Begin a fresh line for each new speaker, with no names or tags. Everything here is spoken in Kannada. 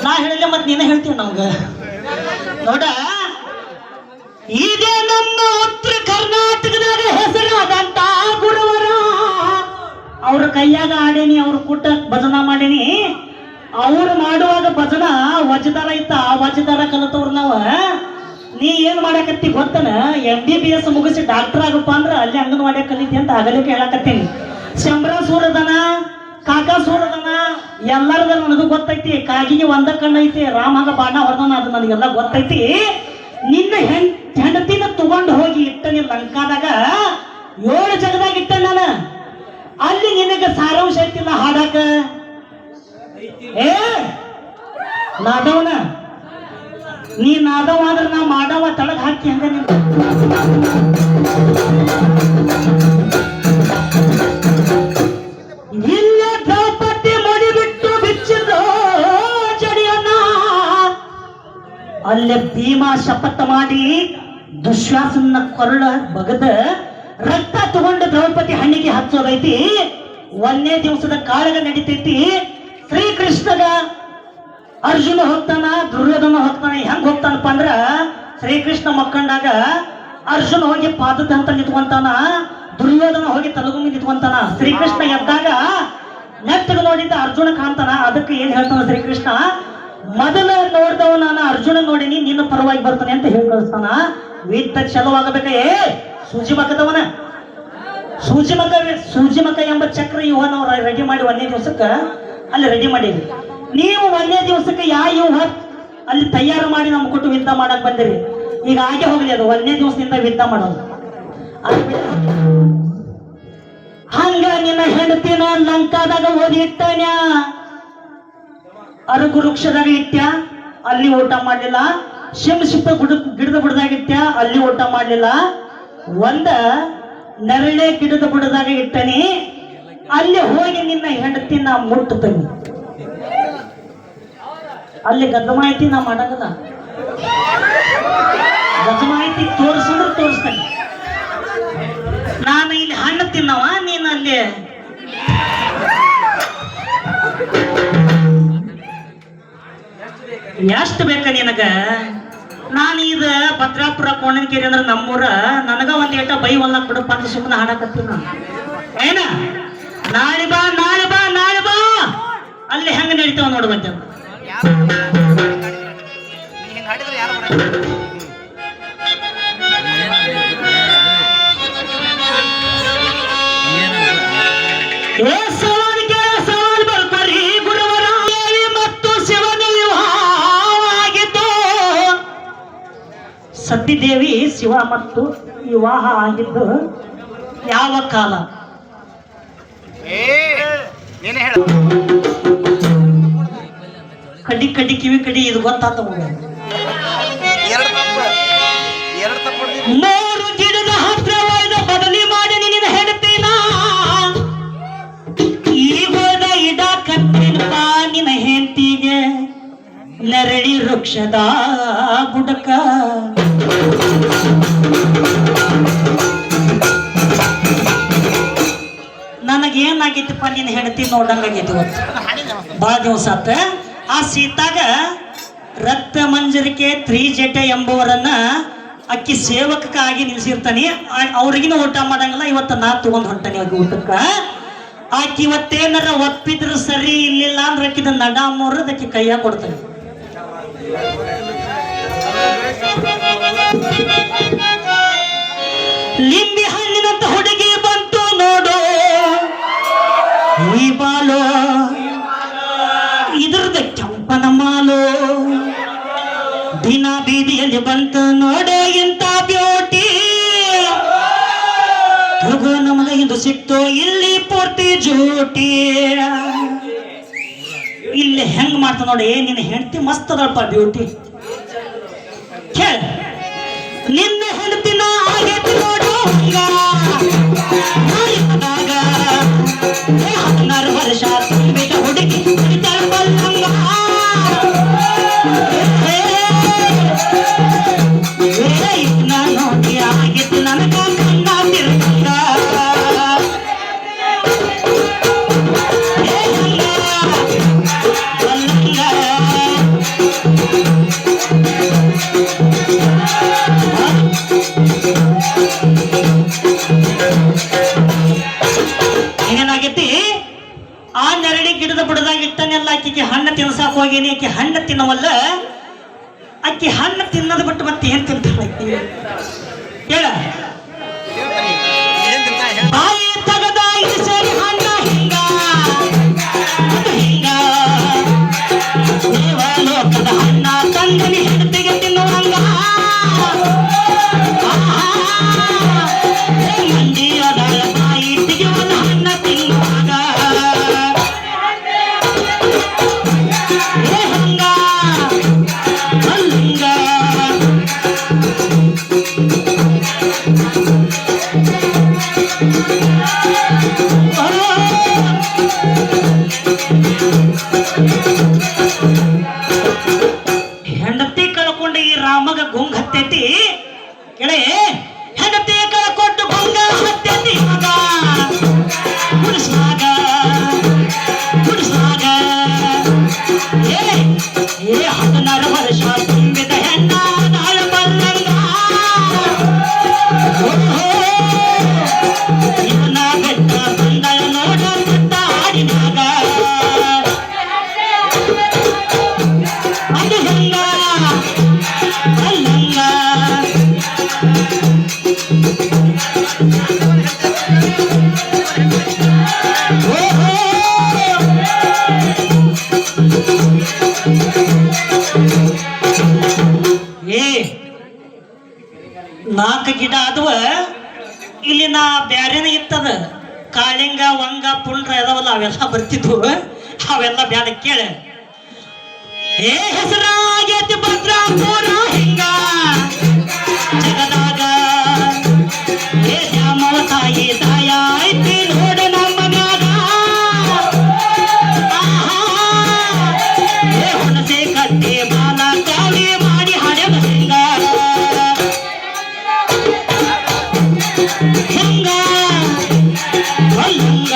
ನಾ ಹೇಳಿಲ್ಲ ಮತ್ ನೀನ ಹೇಳ್ತೀವಿ ನಮ್ಗ ನೋಡ. ಇದೇ ನಮ್ಮ ಉತ್ತರ ಕರ್ನಾಟಕದಾಗ ಹೆಸರಾದಂತ ಗುರುವರ ಅವ್ರ ಕೈಯಾಗ ಆಡೇನಿ, ಅವ್ರ ಕೂಟ ಭಜನಾ ಮಾಡೇನಿ. ಅವ್ರು ಮಾಡುವಾಗ ಭಜನ ವಜದಾರ ಇತ್ತ, ಆ ವಜದಾರ ಕಲಿತವ್ರು ನಾವ. ನೀ ಏನ್ ಮಾಡಾಕತ್ತಿ ಗೊತ್ತನ? MBBS ಮುಗಿಸಿ ಡಾಕ್ಟರ್ ಆಗಪ್ಪ ಅಂದ್ರ ಅಲ್ಲಿ ಅಂಗನವಾಡಿ ಕಲಿತಿ ಅಂತ ಆಗಲಿಕ್ಕೆ ಹೇಳಕತ್ತೀನಿ. ಶಂಬ್ರ ಸೂರದನ, ಕಾಕ ಸೂರದನ, ಎಲ್ಲರದ ನನಗೂ ಗೊತ್ತೈತಿ. ಕಾಗಿಗೆ ಒಂದ ಕಣ್ಣು ಐತಿ, ರಾಮಾಗ ಬಾಣ ಹೊರದನ, ಅದು ನನಗೆಲ್ಲ ಗೊತ್ತೈತಿ. ನಿನ್ನ ಹೆಂಡತಿನ ತಗೊಂಡು ಹೋಗಿ ಇಟ್ಟನಿ ಲಂಕಾದಾಗ, 7 ಜಗದಾಗ ಇಟ್ಟ ನಾನು. ಅಲ್ಲಿ ನಿನಗೆ ಸಾರಾಂಶ ಐತಿಲ್ಲ ಹಾಡಾಕ. ಏ ನಾದವನ, ನೀ ನಾದವ ಆದ್ರೆ ನಾ ಮಾಡವ ತಳಗ್ ಹಾಕಿ ಹಂಗ ನಿನ್ನ. ಇಲ್ಲ ದ್ರೌಪದಿ ಮಡಿಬಿಟ್ಟು ಬಿಚ್ಚಿದ್ರು ಜಡಿಯನ್ನ. ಅಲ್ಲೇ ಭೀಮಾ ಶಪಥ ಮಾಡಿ ದುಶ್ಯಾಸನ ಕೊರಳ ಬಗದ ರಕ್ತ ತಗೊಂಡು ದ್ರೌಪದಿ ಹಣ್ಣಿಗೆ ಹಚ್ಚೋದೈತಿ. 1ನೇ ದಿವಸದ ಕಾಳಗ ನಡೀತೈತಿ. ಶ್ರೀಕೃಷ್ಣಗ ಅರ್ಜುನ ಹೋಗ್ತಾನ, ದುರ್ಯೋಧನ ಹೋಗ್ತಾನ. ಹೆಂಗ್ ಹೋಗ್ತಾನಪ್ಪ ಅಂದ್ರ, ಶ್ರೀಕೃಷ್ಣ ಮಕ್ಕಂಡಾಗ ಅರ್ಜುನ ಹೋಗಿ ಪಾದದ ಅಂತ ನಿಂತ್ಕೊಂತಾನ, ದುರ್ಯೋಧನ ಹೋಗಿ ತಲಗುಮಿ ನಿಂತ್ಕೊಂತಾನ. ಶ್ರೀಕೃಷ್ಣ ಎದ್ದಾಗ ನೆಟ್ಟಗೆ ನೋಡಿದ್ದ ಅರ್ಜುನ ಕಾಣ್ತಾನ. ಅದಕ್ಕೆ ಏನ್ ಹೇಳ್ತಾನ ಶ್ರೀಕೃಷ್ಣ, ಮೊದಲ ನೋಡ್ದವ ನಾನು ಅರ್ಜುನ ನೋಡಿನಿ, ನಿನ್ನ ಪರವಾಗಿ ಬರ್ತಾನೆ ಅಂತ ಹೇಳಿ ಕಳಿಸ್ತಾನ. ಯುದ್ಧ ಚಲುವಾಗಬೇಕ. ಸೂಜಿ ಮಕ್ಕದವನ ಸೂಜಿ ಮಕ್ಕ ಎಂಬ ಚಕ್ರ ಯುವನ ರೆಡಿ ಮಾಡಿ 1ನೇ ದಿವಸಕ್ಕ ಅಲ್ಲಿ ರೆಡಿ ಮಾಡೀವಿ. ನೀವು 1ನೇ ದಿವಸಕ್ಕೆ ಯುವ ಅಲ್ಲಿ ತಯಾರು ಮಾಡಿ ನಮ್ಗೆ ಕೊಟ್ಟು ಯುದ್ಧ ಮಾಡಕ್ ಬಂದಿರಿ. ಈಗ ಹಾಗೆ ಹೋಗ್ಲಿ, ಅದು 1ನೇ ದಿವಸದಿಂದ ಯುದ್ಧ ಮಾಡೋದು. ಹಂಗ ನಿನ್ನ ಹೆಂಡತಿನ ಲಂಕಾದಾಗ ಓದಿ ಇಟ್ಟಾನ, ಅರಗು ವೃಕ್ಷದಾಗ ಇಟ್ಟ್ಯ, ಅಲ್ಲಿ ಊಟ ಮಾಡ್ಲಿಲ್ಲ. ಶಿಂಸಿಪ್ಪ ಗಿಡದ ಬುಡದಾಗ ಇಟ್ಟ್ಯ, ಅಲ್ಲಿ ಊಟ ಮಾಡ್ಲಿಲ್ಲ. ಒಂದ ನರಳೆ ಗಿಡದ ಬುಡದಾಗ ಇಟ್ಟನಿ, ಅಲ್ಲಿ ಹೋಗಿ ನಿನ್ನ ಹೆಂಡತಿನ ಮುಟ್ಟತನಿ. ಅಲ್ಲಿ ಗದ್ದಮಾಯಿತಿ ನಾ ಮಾಡಂಗಲ್ಲ, ಗದ್ದಮಾಯಿತಿ ತೋರಿಸಿದ್ರೆ ತೋರಿಸ್ತೇನೆ. ನಾನು ಇಲ್ಲಿ ಹಣ್ಣು ತಿನ್ನವ, ನೀನು ಅಲ್ಲಿ ಎಷ್ಟು ಬೇಕ ನಿನಗ? ನಾನು ಇದ ಭದ್ರಾಪುರ ಕೋಣನಕೆರೆ ಅಂದ್ರೆ ನಮ್ಮೂರ, ನನಗ ಒಂದ್ ಏಟ ಬೈ ಹೊಲ್ಲಕ್ ಬಿಡಪ್ಪ ಅಂತ ಸುಮ್ಮನೆ ಹಾಡಕತ್ತೀನಿ ನಾನು. ಏನ ನಾಳೆ ಬಾ ನಾಳೆ ಬಾ ನಾಳೆ ಬಾ, ಅಲ್ಲಿ ಹೆಂಗ ನಡೀತಾವ ನೋಡುವಂತ. ಸವಾಲ್ ಬರ್ತಾರಿ ಗುರುವರ. ದೇವಿ ಮತ್ತು ಶಿವನ ವಿವಾಹವಾಗಿದ್ದು, ಸತಿದೇವಿ ಶಿವ ಮತ್ತು ವಿವಾಹ ಆಗಿದ್ದು ಯಾವ ಕಾಲ? ಕಡಿ ಕಡಿ ಕಿವಿ ಕಡಿ, ಇದು ಗೊತ್ತಾತ. 3 ಗಿಡದ ಹತ್ರ ಒಯ್ದು ಬದಲಿ ಮಾಡಿ ನಿನ್ನ ಹೆಂಡತಿನ, ಈಗೋದ ಇಡ ಕತ್ತಿನಪ್ಪ ನಿನ್ನ ಹೆಂಡತಿಗೆ ನರಳಿ ವೃಕ್ಷದ ಬುಡಕ. ನನಗೇನಾಗಿತ್ತಪ್ಪ, ನಿನ್ನ ಹೆಂಡತಿ ನೋಡಂಗಾಗೈತಿ. ಇವತ್ತು ಬಹಳ ದಿವಸ ಆತ. ಆ ಸೀತಾಗ ರಕ್ತ ಮಂಜರಿಕೆ 3 ಜಟ ಎಂಬುವರನ್ನ ಅಕ್ಕಿ ಸೇವಕಕ್ಕಾಗಿ ನಿಲ್ಸಿರ್ತಾನೆ. ಅವ್ರಿಗಿನ ಊಟ ಮಾಡಂಗಿಲ್ಲ. ಇವತ್ತು ನಾ ತಗೊಂಡ್ ಹೊಂಟಾನೆ ಅವ್ರಿಗೆ ಊಟಕ್ಕ. ಆಕಿ ಇವತ್ತೇನಾರ ಒಪ್ಪಿದ್ರು ಸರಿ, ಇಲ್ಲಿಲ್ಲ ಅಂದ್ರೆ ಅಕ್ಕಿದ ನಡಾಮೂರು ಅದಕ್ಕೆ ಕೈಯಾಗ ಕೊಡ್ತಾನೆ. ಲಿಂಬಿ ಹಣ್ಣಿನಂತ ಹುಡುಗಿ ಬಂತು ನೋಡು, ಈ ಬಾಲೋ ಕೆಂಪನ ಮಾಲು ದಿನ ಬೀದಿಯಲ್ಲಿ ಬಂತು ನೋಡೆ ಇಂತ ಬ್ಯೂಟಿ ತಗೋ ನಮಗ ಇದು ಸಿಕ್ತು ಇಲ್ಲಿ ಪೂರ್ತಿ ಜೂಟಿ ಇಲ್ಲಿ ಹೆಂಗ್ ಮಾಡ್ತ ನೋಡಿ ನಿನ್ನ ಹೆಂಡತಿ ಮಸ್ತ್ ಅದಲ್ಪ ಬ್ಯೂಟಿ ಕೇಳ ನಿನ್ನ ಹೆಂಡತಿನ ಆಗೈತಿ ನೋಡು ಹಂಗ 16 ವರ್ಷ ತುಂಬಿದ ಹುಡುಗಿ ಬಲ್ಲಂಗ ನೋಡಿ ಆಗೈತಿ ನನಗ ಕಣ್ಣ ತಿರ್ಗಂಗ ಏನಾಗೈತಿ ಆ ನೆರಳಿ ಗಿಡದ ಬುಡದಾಗ ಇಟ್ಟನೆಲ್ಲ ಆಕಿಗೆ ಹಣ್ಣು ತಿನ್ಸಾಕ ಹೋಗೇನಿ ಆಕಿ ಹಣ್ಣು ತಿನ್ನವಲ್ಲ ಆಕಿ ಹಣ್ಣು ತಿನ್ನೋದು ಬಿಟ್ಟು ಮತ್ತೆ ಏನ್ ತಿಂತಾಳ ಹೇಳ ಬಾಯಿ ತಗದ ಸರಿ ಹಣ್ಣ ಹಿಂಗ ಹಿಂಗ ದೇವಲೋಕದ ಹಣ್ಣ ತಂದನಿ ಹೆಂಡತಿಗೆ ತಿನ್ನುವಂಗ ಮಂಡಿಯದಾಳ ಬಾಯಿ ತೆಗೆಯುವ ಹಣ್ಣ ತಿನ್ನುವಾಗ ಹಂಗ ಅಲ್ಲಿಂಗ ಹೆಂಡತಿ ಕಳ್ಕೊಂಡ ಈ ರಾಮಗ ಗುಂಗ್ ಹತ್ತೈತಿ ಕೆಳೆ ಹೆಂಡತಿ ಕಳ್ಕೊಟ್ಟು ಗುಂಗ ಹತ್ತೈತಿ ಮಗ ಕುಡಿಸಾಗ ಕುಡಿಸಾಗ ಏ 16 ವರ್ಷ ತುಂಬಿದ ಹೆಣ್ಣ ನಾಳ ಬಲ್ಲಂಗ ಇವನ ಬೆಟ್ಟ ಬಂದಳ ನೋಡ ಬೆಟ್ಟ ಆಡಿನಾಗ ಅದು ಹಂಗ ಅಲ್ಲಂಗ ಏ 4 ಗಿಡ ಅದುವ ಇಲ್ಲಿ ನಾ ಬ್ಯಾರೇನ ಇತ್ತದ ಕಾಳಿಂಗ ವಂಗ ಪುಂಡ್ರ ಅದಾವಲ್ಲ ಅವೆಲ್ಲ ಬರ್ತಿದ್ವು ಅವೆಲ್ಲ ಬ್ಯಾಡ ಕೇಳ ಏ ಹೆಸರಾಗೈತಿ ಭದ್ರಾಪುರ ಹಿಂಗ ಜಗದಾಗ ಏ ದ್ಯಾಮವ ತಾಯಿ ತಾಯ ಐತಿ ನೋಡ ನಮ್ಮ ಮ್ಯಾಗ ಏ ಹುಣಸೆ ಕಟ್ಟಿ ಬಾಲ ಕಾಳಿ ಮಾಡಿ ಹಡೆದ ಹಿಂಗ ಹಿಂಗ ಅಲ್ಲಂಗ